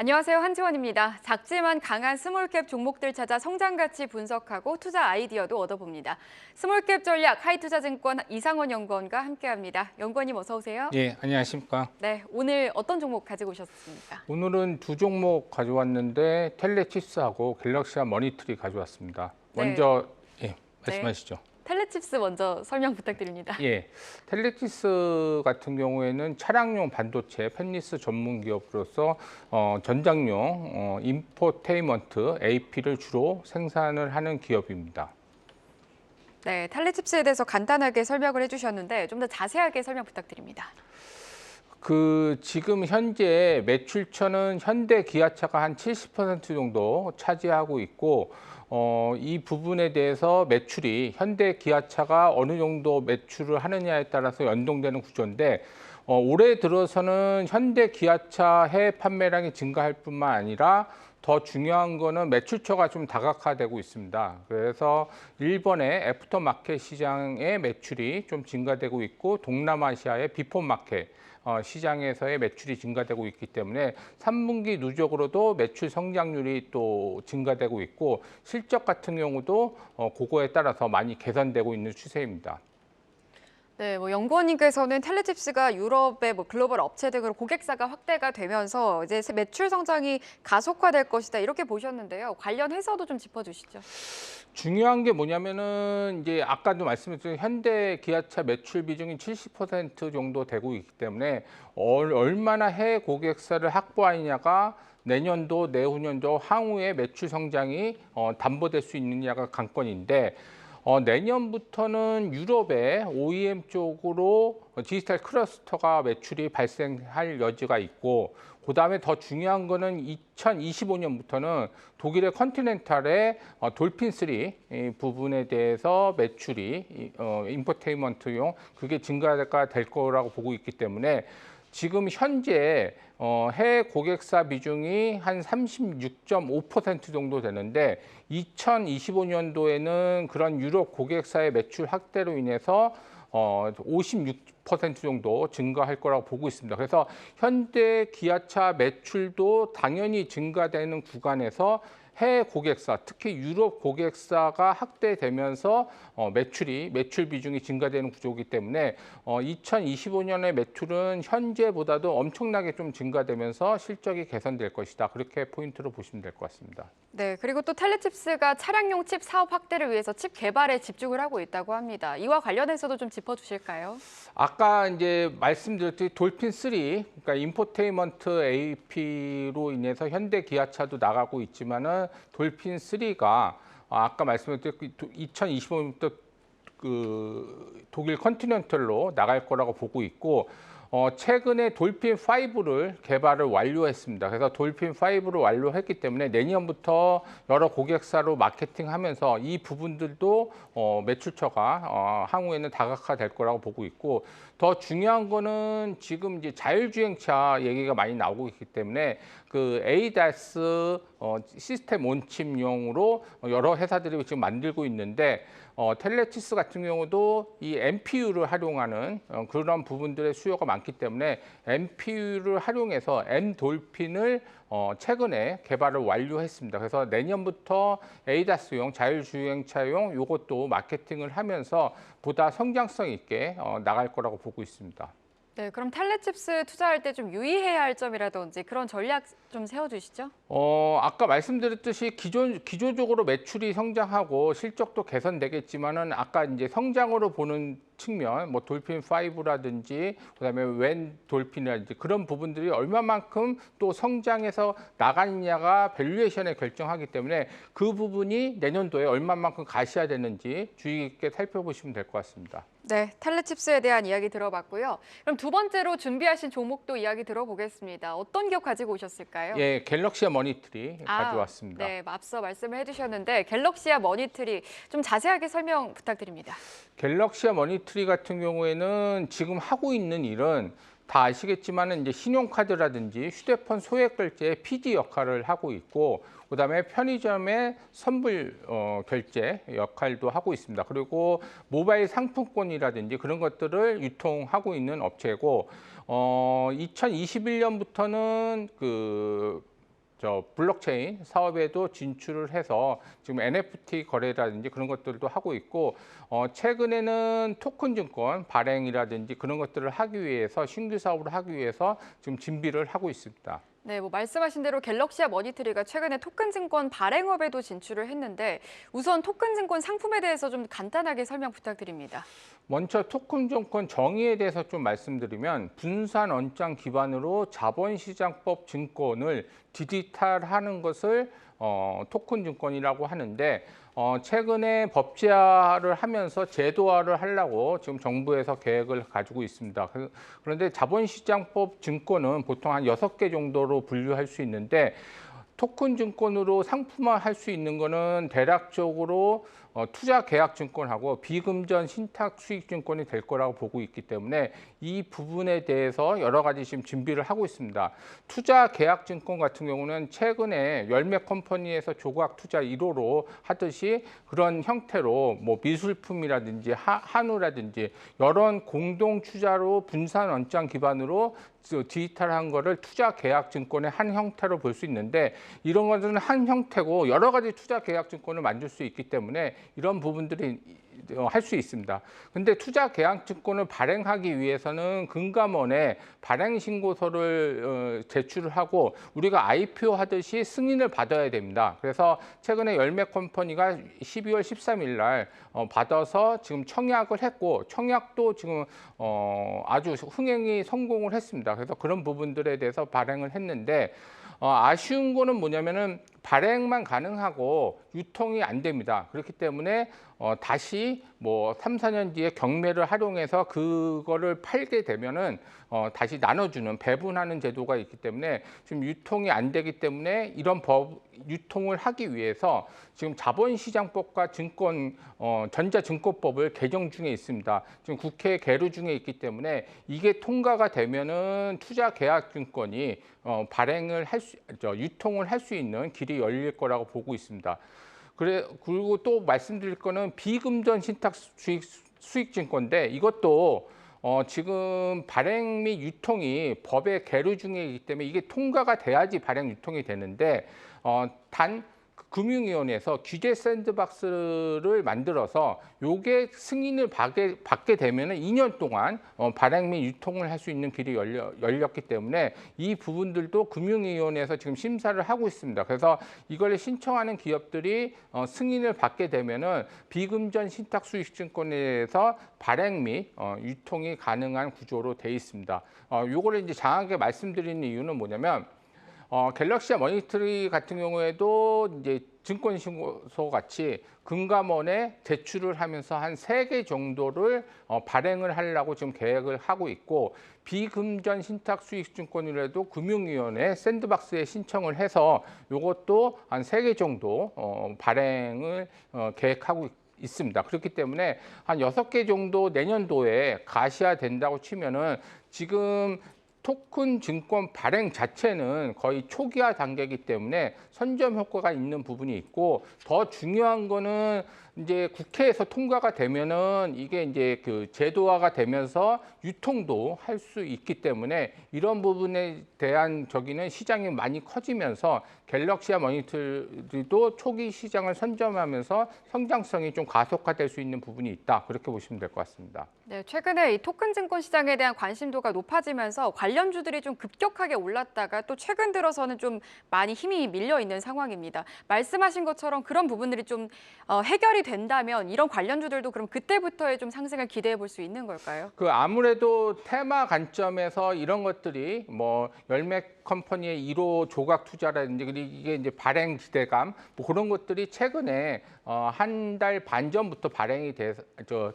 안녕하세요. 한지원입니다. 작지만 강한 스몰캡 종목들 찾아 성장 가치 분석하고 투자 아이디어도 얻어봅니다. 스몰캡 전략 하이투자증권 이상원 연구원과 함께합니다. 연구원님 어서 오세요. 예, 안녕하십니까. 네, 오늘 어떤 종목 가지고 오셨습니까? 오늘은 두 종목 가져왔는데 텔레칩스하고 갤럭시와 머니트리 가져왔습니다. 네. 먼저 말씀하시죠. 텔레칩스 먼저 설명 부탁드립니다. 예, 텔레칩스 같은 경우에는 차량용 반도체 팹리스 전문 기업으로서 전장용 인포테인먼트 AP를 주로 생산을 하는 기업입니다. 네, 텔레칩스에 대해서 간단하게 설명을 해주셨는데 좀 더 자세하게 설명 부탁드립니다. 지금 현재 매출처는 현대 기아차가 한 70% 정도 차지하고 있고, 이 부분에 대해서 매출이 현대 기아차가 어느 정도 매출을 하느냐에 따라서 연동되는 구조인데, 올해 들어서는 현대 기아차 해외 판매량이 증가할 뿐만 아니라 더 중요한 거는 매출처가 좀 다각화되고 있습니다. 그래서 일본의 애프터마켓 시장의 매출이 좀 증가되고 있고, 동남아시아의 비포마켓 시장에서의 매출이 증가되고 있기 때문에 3분기 누적으로도 매출 성장률이 또 증가되고 있고, 실적 같은 경우도 그거에 따라서 많이 개선되고 있는 추세입니다. 네, 연구원님께서는 텔레칩스가 유럽의 글로벌 업체 등으로 고객사가 확대가 되면서 이제 매출 성장이 가속화될 것이다 이렇게 보셨는데요. 관련해서도 좀 짚어주시죠. 중요한 게 뭐냐면은 이제 아까도 말씀드린 현대 기아차 매출 비중이 70% 정도 되고 있기 때문에 얼마나 해외 고객사를 확보하느냐가 내년도, 내후년도 향후의 매출 성장이 담보될 수 있느냐가 관건인데, 내년부터는 유럽의 OEM 쪽으로 디지털 클러스터가 매출이 발생할 여지가 있고, 그다음에 더 중요한 거는 2025년부터는 독일의 컨티넨탈의 돌핀3 부분에 대해서 매출이 인포테인먼트용 그게 증가가 될 거라고 보고 있기 때문에 지금 현재 해외 고객사 비중이 한 36.5% 정도 되는데, 2025년도에는 그런 유럽 고객사의 매출 확대로 인해서 56% 정도 증가할 거라고 보고 있습니다. 그래서 현대 기아차 매출도 당연히 증가되는 구간에서 해외 고객사, 특히 유럽 고객사가 확대되면서 매출 비중이 증가되는 구조이기 때문에 2025년의 매출은 현재보다도 엄청나게 좀 증가되면서 실적이 개선될 것이다. 그렇게 포인트로 보시면 될 것 같습니다. 네, 그리고 또 텔레칩스가 차량용 칩 사업 확대를 위해서 칩 개발에 집중을 하고 있다고 합니다. 이와 관련해서도 좀 짚어주실까요? 아까 이제 말씀드렸듯이 돌핀3, 그러니까 인포테인먼트 AP로 인해서 현대 기아차도 나가고 있지만은 돌핀3가 아까 말씀드렸듯이 2025년부터 독일 컨티넨탈로 나갈 거라고 보고 있고, 최근에 돌핀5를 개발을 완료했습니다. 그래서 돌핀5를 완료했기 때문에 내년부터 여러 고객사로 마케팅하면서 이 부분들도 매출처가 향후에는 다각화될 거라고 보고 있고, 더 중요한 거는 지금 이제 자율주행차 얘기가 많이 나오고 있기 때문에 그 ADAS 시스템 온칩용으로 여러 회사들이 지금 만들고 있는데, 텔레칩스 같은 경우도 이 NPU를 활용하는 그런 부분들의 수요가 많기 때문에 NPU를 활용해서 M-돌핀을 최근에 개발을 완료했습니다. 그래서 내년부터 ADAS용, 자율주행차용 이것도 마케팅을 하면서 보다 성장성 있게 나갈 거라고 보고 있습니다. 네, 그럼 텔레칩스 투자할 때 좀 유의해야 할 점이라든지 그런 전략 좀 세워주시죠. 아까 말씀드렸듯이 기조적으로 매출이 성장하고 실적도 개선되겠지만은 아까 이제 성장으로 보는 측면, 뭐 돌핀5라든지 그다음에 웬 돌핀이라든지 그런 부분들이 얼마만큼 또 성장해서 나가느냐가 밸류에이션에 결정하기 때문에 그 부분이 내년도에 얼마만큼 가셔야 되는지 주의 깊게 살펴보시면 될 것 같습니다. 네, 텔레칩스에 대한 이야기 들어봤고요. 그럼 두 번째로 준비하신 종목도 이야기 들어보겠습니다. 어떤 기업 가지고 오셨을까요? 예, 갤럭시와 머니트리 가져왔습니다. 네, 앞서 말씀을 해주셨는데 갤럭시와 머니트리 좀 자세하게 설명 부탁드립니다. 갤럭시와 머니트리 같은 경우에는 지금 하고 있는 일은 다 아시겠지만은 이제 신용카드라든지 휴대폰 소액 결제의 PD 역할을 하고 있고, 그다음에 편의점의 선불 결제 역할도 하고 있습니다. 그리고 모바일 상품권이라든지 그런 것들을 유통하고 있는 업체고, 2021년부터는 블록체인 사업에도 진출을 해서 지금 NFT 거래라든지 그런 것들도 하고 있고 최근에는 토큰 증권 발행이라든지 그런 것들을 하기 위해서 신규 사업을 하기 위해서 지금 준비를 하고 있습니다. 네, 뭐 말씀하신 대로 갤럭시와 머니트리가 최근에 토큰 증권 발행업에도 진출을 했는데 우선 토큰 증권 상품에 대해서 좀 간단하게 설명 부탁드립니다. 먼저 토큰 증권 정의에 대해서 좀 말씀드리면 분산 언장 기반으로 자본시장법 증권을 디지털하는 것을 토큰 증권이라고 하는데 최근에 법제화를 하면서 제도화를 하려고 지금 정부에서 계획을 가지고 있습니다. 그런데 자본시장법 증권은 보통 한 6개 정도로 분류할 수 있는데 토큰 증권으로 상품화할 수 있는 거는 대략적으로 투자 계약 증권하고 비금전 신탁 수익 증권이 될 거라고 보고 있기 때문에 이 부분에 대해서 여러 가지 지금 준비를 하고 있습니다. 투자 계약 증권 같은 경우는 최근에 열매 컴퍼니에서 조각 투자 1호로 하듯이 그런 형태로 뭐 미술품이라든지 한우라든지 여러 공동 투자로 분산 원장 기반으로 디지털한 거를 투자 계약 증권의 한 형태로 볼 수 있는데 이런 것은 한 형태고 여러 가지 투자 계약 증권을 만들 수 있기 때문에 이런 부분들이 할 수 있습니다. 근데 투자 계약 증권을 발행하기 위해서는 금감원에 발행 신고서를 제출을 하고 우리가 IPO 하듯이 승인을 받아야 됩니다. 그래서 최근에 열매 컴퍼니가 12월 13일 날 받아서 지금 청약을 했고 청약도 지금 아주 흥행이 성공을 했습니다. 그래서 그런 부분들에 대해서 발행을 했는데 아쉬운 거는 뭐냐면은 발행만 가능하고 유통이 안 됩니다. 그렇기 때문에 다시 뭐 3, 4년 뒤에 경매를 활용해서 그거를 팔게 되면은 다시 나눠주는 배분하는 제도가 있기 때문에 지금 유통이 안 되기 때문에 이런 유통을 하기 위해서 지금 자본시장법과 전자증권법을 개정 중에 있습니다. 지금 국회 계류 중에 있기 때문에 이게 통과가 되면은 투자계약증권이 발행을 유통을 할 수 있는 길이 열릴 거라고 보고 있습니다. 그리고 또 말씀드릴 거는 비금전 신탁 수익증권인데 이것도 지금 발행 및 유통이 법의 계류 중에 있기 때문에 이게 통과가 돼야지 발행 유통이 되는데 단 금융위원회에서 규제 샌드박스를 만들어서 요게 승인을 받게 되면 2년 동안 발행 및 유통을 할 수 있는 길이 열렸기 때문에 이 부분들도 금융위원회에서 지금 심사를 하고 있습니다. 그래서 이걸 신청하는 기업들이 승인을 받게 되면은 비금전 신탁 수익증권에서 발행 및 유통이 가능한 구조로 돼 있습니다. 요거를 이제 장하게 말씀드리는 이유는 뭐냐면 갤럭시와 머니터리 같은 경우에도 이제 증권신고서 같이 금감원에 제출을 하면서 한 3개 정도를 발행을 하려고 지금 계획을 하고 있고 비금전 신탁 수익증권이라도 금융위원회 샌드박스에 신청을 해서 이것도 한 3개 정도 발행을 계획하고 있습니다. 그렇기 때문에 한 6개 정도 내년도에 가시화된다고 치면은 지금 토큰 증권 발행 자체는 거의 초기화 단계이기 때문에 선점 효과가 있는 부분이 있고 더 중요한 거는 이제 국회에서 통과가 되면은 이게 이제 그 제도화가 되면서 유통도 할 수 있기 때문에 이런 부분에 대한 저기는 시장이 많이 커지면서 갤럭시와 머니터리도 초기 시장을 선점하면서 성장성이 좀 가속화될 수 있는 부분이 있다. 그렇게 보시면 될 것 같습니다. 네, 최근에 이 토큰 증권 시장에 대한 관심도가 높아지면서 관련주들이 좀 급격하게 올랐다가 또 최근 들어서는 좀 많이 힘이 밀려 있는 상황입니다. 말씀하신 것처럼 그런 부분들이 좀 해결이 된다면 이런 관련주들도 그럼 그때부터의 좀 상승을 기대해 볼 수 있는 걸까요? 아무래도 테마 관점에서 이런 것들이 뭐 열매 컴퍼니의 1호 조각 투자라든지 이게 이제 발행 기대감 뭐 그런 것들이 최근에 한 달 반 전부터 발행이 돼서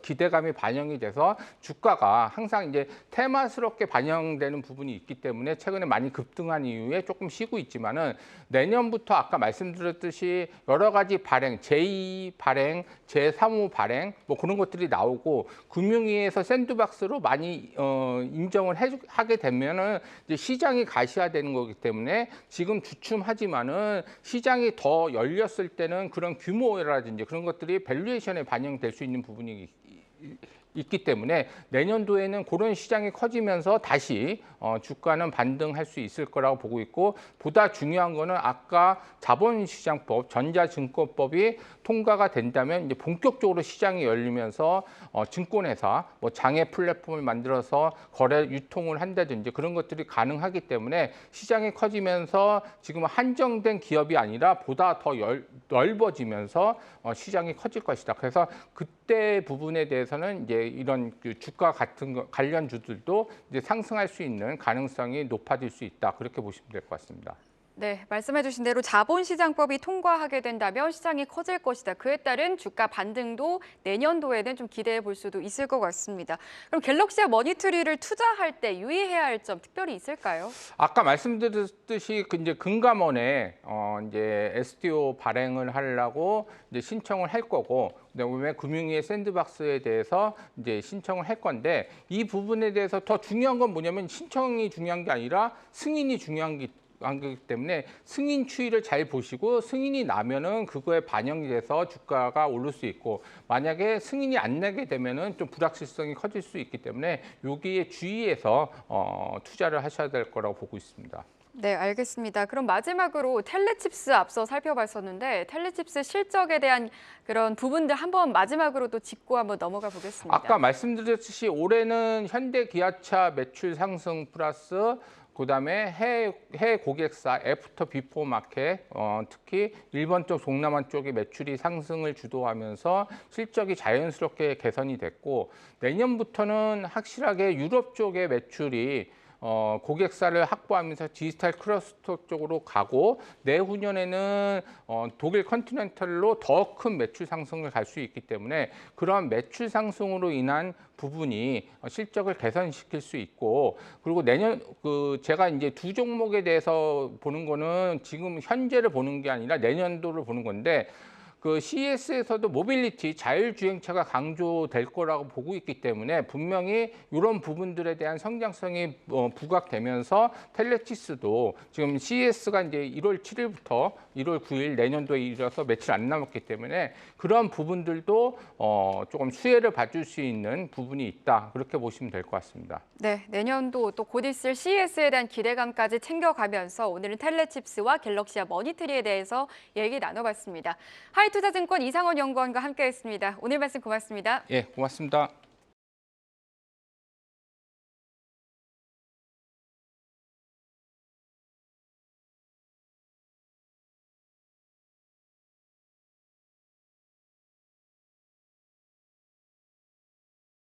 기대감이 반영이 돼서 주가가 항상 이제 테마스럽게 반영되는 부분이 있기 때문에 최근에 많이 급등한 이후에 조금 쉬고 있지만은 내년부터 아까 말씀드렸듯이 여러 가지 발행, 제2 발행, 제3호 발행 뭐 그런 것들이 나오고 금융위에서 샌드박스로 많이 인정을 하게 되면은 이제 시장이 가시화되는 거기 때문에 지금 주춤하지만은 시장이 더 열렸을 때는 그런 규모라든지 그런 것들이 밸류에이션에 반영될 수 있는 부분이 있기 때문에 내년도에는 그런 시장이 커지면서 다시 주가는 반등할 수 있을 거라고 보고 있고, 보다 중요한 거는 아까 자본시장법, 전자증권법이 통과가 된다면 이제 본격적으로 시장이 열리면서 증권회사, 뭐 장외 플랫폼을 만들어서 거래 유통을 한다든지 그런 것들이 가능하기 때문에 시장이 커지면서 지금 한정된 기업이 아니라 보다 더 넓어지면서 시장이 커질 것이다. 그래서 그때 부분에 대해서는 이제 이런 그 주가 같은 관련주들도 이제 상승할 수 있는 가능성이 높아질 수 있다. 그렇게 보시면 될 것 같습니다. 네, 말씀해주신 대로 자본시장법이 통과하게 된다면 시장이 커질 것이다. 그에 따른 주가 반등도 내년도에는 좀 기대해 볼 수도 있을 것 같습니다. 그럼 갤럭시와 머니트리를 투자할 때 유의해야 할 점 특별히 있을까요? 아까 말씀드렸듯이 이제 금감원에 이제 STO 발행을 하려고 이제 신청을 할 거고, 그다음에 금융위의 샌드박스에 대해서 이제 신청을 할 건데, 이 부분에 대해서 더 중요한 건 뭐냐면 신청이 중요한 게 아니라 승인이 중요한 거기 때문에 승인 추이를 잘 보시고 승인이 나면은 그거에 반영이 돼서 주가가 오를 수 있고, 만약에 승인이 안 나게 되면은 좀 불확실성이 커질 수 있기 때문에 여기에 주의해서 투자를 하셔야 될 거라고 보고 있습니다. 네, 알겠습니다. 그럼 마지막으로 텔레칩스 앞서 살펴봤었는데 텔레칩스 실적에 대한 그런 부분들 한번 마지막으로 또 짚고 한번 넘어가 보겠습니다. 아까 말씀드렸듯이 올해는 현대 기아차 매출 상승 플러스 그다음에 해외 고객사 애프터 비포 마켓, 특히 일본 쪽 동남아 쪽의 매출이 상승을 주도하면서 실적이 자연스럽게 개선이 됐고, 내년부터는 확실하게 유럽 쪽의 매출이 고객사를 확보하면서 디지털 클러스터 쪽으로 가고, 내후년에는 독일 컨티넨탈로 더 큰 매출 상승을 갈 수 있기 때문에 그런 매출 상승으로 인한 부분이 실적을 개선시킬 수 있고, 그리고 내년 제가 이제 두 종목에 대해서 보는 거는 지금 현재를 보는 게 아니라 내년도를 보는 건데, 그 CES에서도 모빌리티, 자율주행차가 강조될 거라고 보고 있기 때문에 분명히 이런 부분들에 대한 성장성이 부각되면서 텔레치스도 지금 CES가 이제 1월 7일부터 1월 9일 내년도에 이르러서 며칠 안 남았기 때문에 그런 부분들도 조금 수혜를 받을 수 있는 부분이 있다. 그렇게 보시면 될 것 같습니다. 네, 내년도 또 곧 있을 CES에 대한 기대감까지 챙겨가면서 오늘은 텔레칩스와 갤럭시와 머니트리에 대해서 얘기 나눠봤습니다. 하이투자증권 이상원 연구원과 함께했습니다. 오늘 말씀 고맙습니다. 예, 고맙습니다.